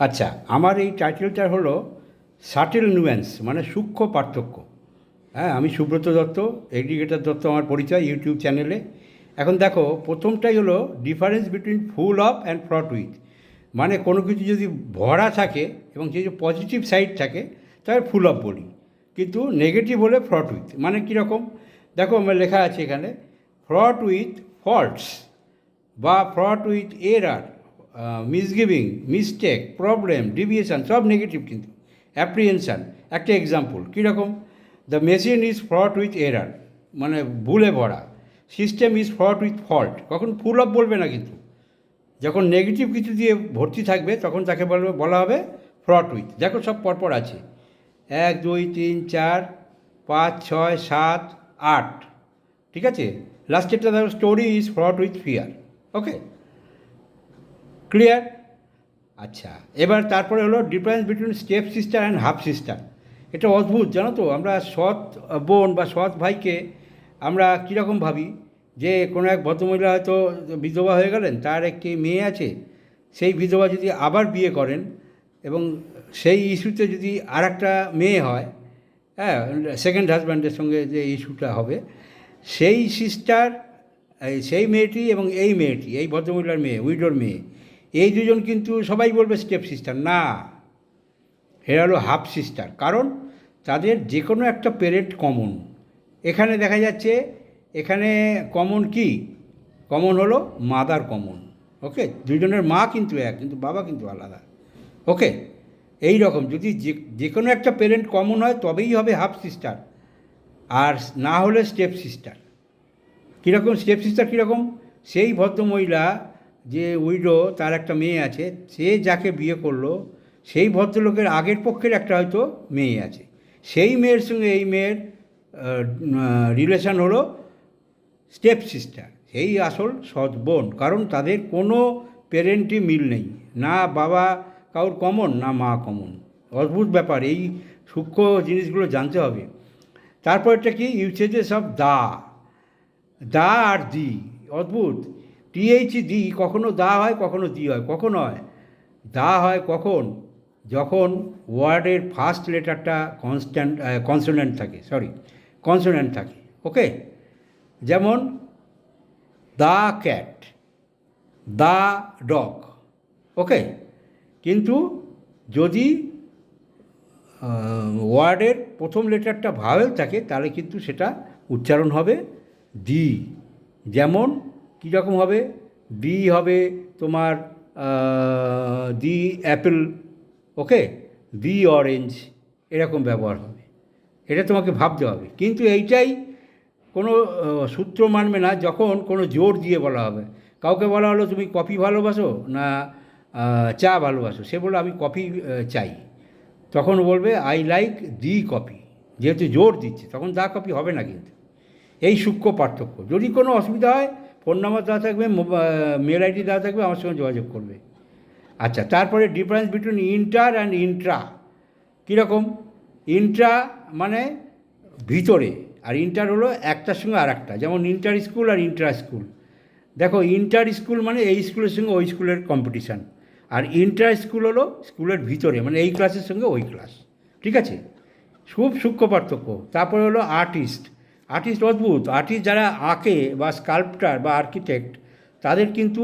আচ্ছা, আমার এই টাইটেলটা হলো সাটেল নুয়েন্স, মানে সূক্ষ্ম পার্থক্য। হ্যাঁ, আমি সুব্রত দত্ত, এগ্রিগেটর দত্ত আমার পরিচয় ইউটিউব চ্যানেলে। এখন দেখো, প্রথমটাই হলো difference between full of and fraught with. মানে কোনো কিছু যদি ভরা থাকে এবং যে যে পজিটিভ সাইড থাকে তাহলে ফুল অফ বলি, কিন্তু নেগেটিভ হলে ফ্রট উইথ। মানে কীরকম, দেখো আমার লেখা আছে এখানে, ফ্রট উইথ ফল্টস বা fraught with error, misgiving, mistake, problem, deviation, সব নেগেটিভ কিন্তু। অ্যাপ্রিহেনশান একটা এক্সাম্পল কীরকম, the machine is fraught with error, মানে ভুলে ভরা। System is fraught with fault, কখন ফুল অফ বলবে না কিন্তু। যখন নেগেটিভ কিছু দিয়ে ভর্তি থাকবে তখন তাকে বলা হবে ফ্রট উইথ। দেখো সব পরপর আছে, 1 2 3 4 5 6 7 8, ঠিক আছে। লাস্টেরটা দেখো, story is fraught with fear. Okay, clear? আচ্ছা, এবার তারপরে হলো difference between step sister and half sister. এটা অদ্ভুত, জানো তো। আমরা সৎ বোন বা সৎ ভাইকে আমরা কীরকম ভাবি, যে কোনো এক ভদ্রমহিলা হয়তো বিধবা হয়ে গেলেন, তার একটি মেয়ে আছে, সেই বিধবা যদি আবার বিয়ে করেন এবং সেই ইস্যুতে যদি আর একটা মেয়ে হয়, হ্যাঁ, সেকেন্ড হাজব্যান্ডের সঙ্গে যে ইস্যুটা হবে, সেই সিস্টার, সেই মেয়েটি এবং এই মেয়েটি, এই ভদ্রমহিলার মেয়ে, উইডোর মেয়ে, এই দুজন কিন্তু সবাই বলবে স্টেপ সিস্টার না, এরা হলো হাফ সিস্টার। কারণ তাদের যে কোনো একটা পেরেন্ট কমন। এখানে দেখা যাচ্ছে, এখানে কমন কি, কমন হলো মাদার কমন। ওকে, দুজনের মা কিন্তু এক, কিন্তু বাবা কিন্তু আলাদা। ওকে, এই রকম যদি যে কোনো একটা পেরেন্ট কমন হয় তবেই হবে হাফ সিস্টার, আর না হলে স্টেপ সিস্টার। কীরকম স্টেপ সিস্টার কীরকম, সেই ভদ্রমহিলা যে উইডো, তার একটা মেয়ে আছে, সে যাকে বিয়ে করলো সেই ভদ্রলোকের আগের পক্ষের একটা হয়তো মেয়ে আছে, সেই মেয়ের সঙ্গে এই মেয়ের রিলেশান হলো স্টেপ সিস্টার, সেই আসল সৎ বোন। কারণ তাদের কোনো পেরেন্টই মিল নেই, না বাবা কাউর কমন, না মা কমন। অদ্ভুত ব্যাপার, এই সূক্ষ্ম জিনিসগুলো জানতে হবে। তারপরটা কি, ইউসেজেস অফ দা, দা আর দি, অদ্ভুত। দি কখনো দা হয়, কখনো দি হয়। কখন হয় দা হয়, কখন, যখন ওয়ার্ডের ফার্স্ট লেটারটা কনসোনেন্ট থাকে, কনসোনেন্ট থাকে। ওকে, যেমন দ্য ক্যাট, দ্য ডগ। ওকে, কিন্তু যদি ওয়ার্ডের প্রথম লেটারটা ভাওয়েল থাকে তাহলে কিন্তু সেটা উচ্চারণ হবে দি। যেমন কীরকম হবে, দি হবে তোমার দি অ্যাপেল, ওকে, দি অরেঞ্জ, এরকম ব্যবহার হবে। এটা তোমাকে ভাবতে হবে। কিন্তু এইটাই কোনো সূত্র মানবে না যখন কোনো জোর দিয়ে বলা হবে। কাউকে বলা হলো তুমি কফি ভালোবাসো না চা ভালোবাসো, সে বললো আমি কফি চাই, তখন বলবে আই লাইক দি কফি, যেহেতু জোর দিচ্ছে, তখন দা কফি হবে না কিন্তু। এই সূক্ষ্ম পার্থক্য। যদি কোনো অসুবিধা হয়, ফোন নাম্বার দেওয়া থাকবে, মেল আইডি দেওয়া থাকবে, আমার সঙ্গে যোগাযোগ করবে। আচ্ছা, তারপরে difference between inter and Intra. কীরকম, ইন্ট্রা মানে ভিতরে, আর ইন্টার হলো একটার সঙ্গে আর একটা। যেমন ইন্টার স্কুল আর ইন্ট্রা স্কুল। দেখো, ইন্টার স্কুল মানে এই স্কুলের সঙ্গে ওই স্কুলের কম্পিটিশান, আর ইন্ট্রা স্কুল হলো স্কুলের ভিতরে, মানে এই ক্লাসের সঙ্গে ওই ক্লাস। ঠিক আছে, খুব সূক্ষ্ম পার্থক্য। তারপরে হলো আর্টিস্ট। আর্টিস্ট অদ্ভুত, আর্টিস্ট যারা আঁকে বা স্কাল্পটার বা আর্কিটেক্ট, তাদের কিন্তু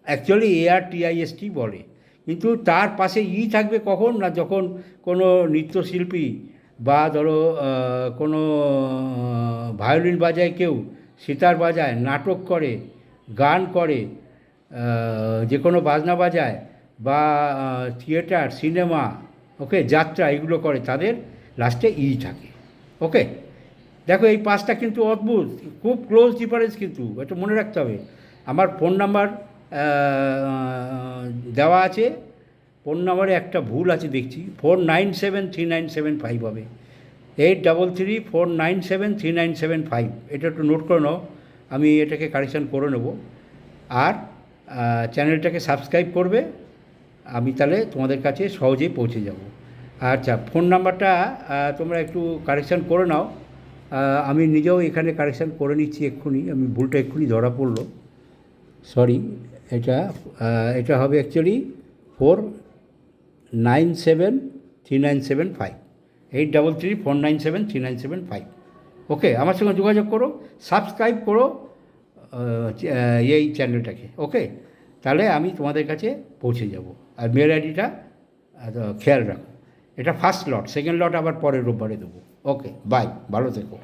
অ্যাকচুয়ালি ARTIST বলে, কিন্তু তার পাশে থাকবে কখন না, যখন কোনো নৃত্যশিল্পী বা ধরো কোনো ভায়োলিন বাজায় কেউ, সিতার বাজায়, নাটক করে, গান করে, যে কোনো বাজনা বাজায়, বা থিয়েটার, সিনেমা, ওকে, যাত্রা, এগুলো করে, তাদের লাস্টে থাকে। ওকে, দেখো এই পাঁচটা কিন্তু অদ্ভুত, খুব ক্লোজ ডিফারেন্স, কিন্তু এটা মনে রাখতে হবে। আমার ফোন নাম্বার দেওয়া আছে, ফোন নাম্বারে একটা ভুল আছে দেখছি, 49739775 হবে, 8334973975। এটা একটু নোট করে নাও, আমি এটাকে কারেকশান করে নেব। আর চ্যানেলটাকে সাবস্ক্রাইব করবে, আমি তাহলে তোমাদের কাছে সহজেই পৌঁছে যাব। আচ্ছা, ফোন নাম্বারটা তোমরা একটু কারেকশান করে নাও। আমি নিজেও এখানে কারেকশান করে নিচ্ছি এক্ষুনি, আমি ভুলটা এক্ষুনি ধরা পড়লো, সরি। এটা হবে অ্যাকচুয়ালি 833973975, 8334973975। ওকে, আমার সঙ্গে যোগাযোগ করো, সাবস্ক্রাইব করো এই চ্যানেলটাকে। ওকে, তাহলে আমি তোমাদের কাছে পৌঁছে যাব। আর মেল আইডিটা খেয়াল রাখো। এটা ফার্স্ট লট, সেকেন্ড লট আবার পরের রোববারে দেবো। ওকে, বাই, ভালো থেকো।